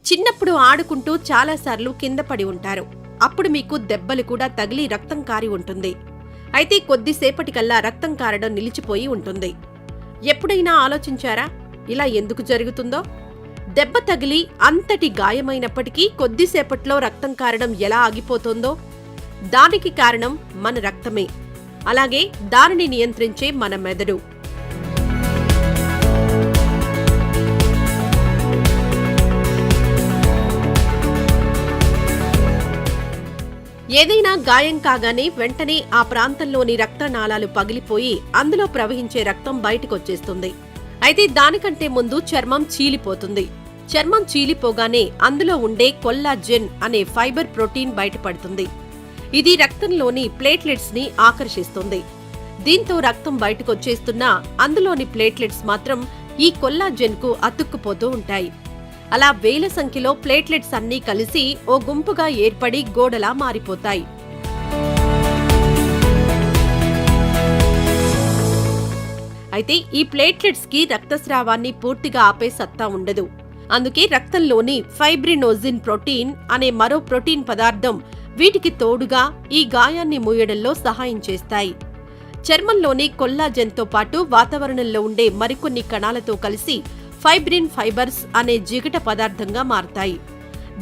చిన్నప్పుడు ఆడుకుంటూ చాలాసార్లు కింద పడి ఉంటారు. అప్పుడు మీకు దెబ్బలు కూడా తగిలి రక్తం కారి ఉంటుంది. అయితే కొద్దిసేపటికల్లా రక్తం కారడం నిలిచిపోయి ఉంటుంది. ఎప్పుడైనా ఆలోచించారా ఇలా ఎందుకు జరుగుతుందో? దెబ్బ తగిలి అంతటి గాయమైనప్పటికీ కొద్దిసేపట్లో రక్తం కారడం ఎలా ఆగిపోతుందో? దానికి కారణం మన రక్తమే. అలాగే దానిని నియంత్రించే మన మెదడు. ఏదైనా గాయం కాగానే వెంటనే ఆ ప్రాంతంలోని రక్తనాళాలు పగిలిపోయి అందులో ప్రవహించే రక్తం బయటకొచ్చేస్తుంది. అయితే దానికంటే ముందు చర్మం చీలిపోతుంది. చర్మం చీలిపోగానే అందులో ఉండే కొల్లాజెన్ అనే ఫైబర్ ప్రోటీన్ బయటపడుతుంది. ఇది రక్తంలోని ప్లేట్లెట్స్ ని ఆకర్షిస్తుంది. దీంతో రక్తం బయటకొచ్చేస్తున్నా అందులోని ప్లేట్లెట్స్ మాత్రం ఈ కొల్లాజెన్ కు అతుక్కుపోతూ ఉంటాయి. అలా వేల సంఖ్యలో ప్లేట్లెట్స్ అన్నీ కలిసి ఓ గుంపుగా ఏర్పడి గోడలా మారిపోతాయి. అయితే ఈ ప్లేట్లెట్స్ కి రక్తస్రావాన్ని పూర్తిగా ఆపే సత్తా ఉండదు. అందుకే రక్తంలోని ఫైబ్రినోజిన్ ప్రోటీన్ అనే మరో ప్రోటీన్ పదార్థం వీటికి తోడుగా ఈ గాయాన్ని మూయడంలో సహాయం చేస్తాయి. చర్మంలోని కొల్లాజెన్తో పాటు వాతావరణంలో ఉండే మరికొన్ని కణాలతో కలిసి ఫైబ్రిన్ ఫైబర్స్ అనే జిగట పదార్థంగా మారతాయి.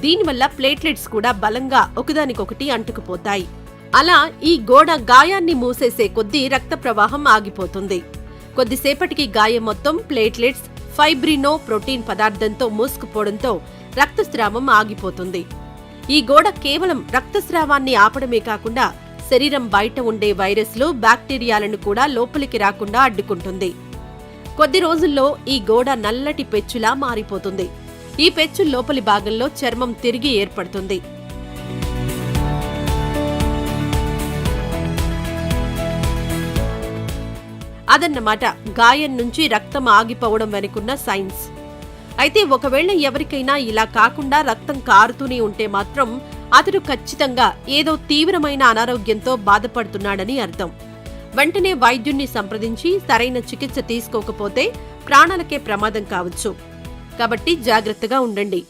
దీనివల్ల ప్లేట్లెట్స్ కూడా బలంగా ఒకదానికొకటి అంటుకుపోతాయి. అలా ఈ గోడ గాయాన్ని మూసేసే కొద్దీ రక్త ప్రవాహం ఆగిపోతుంది. కొద్దిసేపటికి గాయం మొత్తం ప్లేట్లెట్స్, ఫైబ్రినో ప్రోటీన్ పదార్థంతో మూసుకుపోవడంతో రక్తస్రావం ఆగిపోతుంది. ఈ గోడ కేవలం రక్తస్రావాన్ని ఆపడమే కాకుండా శరీరం బయట ఉండే వైరస్లు, బ్యాక్టీరియాలను కూడా లోపలికి రాకుండా అడ్డుకుంటుంది. కొద్ది రోజుల్లో ఈ గోడ నల్లటి పెచ్చులా మారిపోతుంది. ఈ పెచ్చు లోపలి భాగంలో చర్మం తిరిగి ఏర్పడుతుంది. అదన్నమాట గాయం నుంచి రక్తం ఆగిపోవడం వెనుకున్న సైన్స్. అయితే ఒకవేళ ఎవరికైనా ఇలా కాకుండా రక్తం కారుతూనే ఉంటే మాత్రం అతడు ఖచ్చితంగా ఏదో తీవ్రమైన అనారోగ్యంతో బాధపడుతున్నాడని అర్థం. వెంటనే వైద్యుణ్ణి సంప్రదించి సరైన చికిత్స తీసుకోకపోతే ప్రాణాలకే ప్రమాదం కావచ్చు. కాబట్టి జాగ్రత్తగా ఉండండి.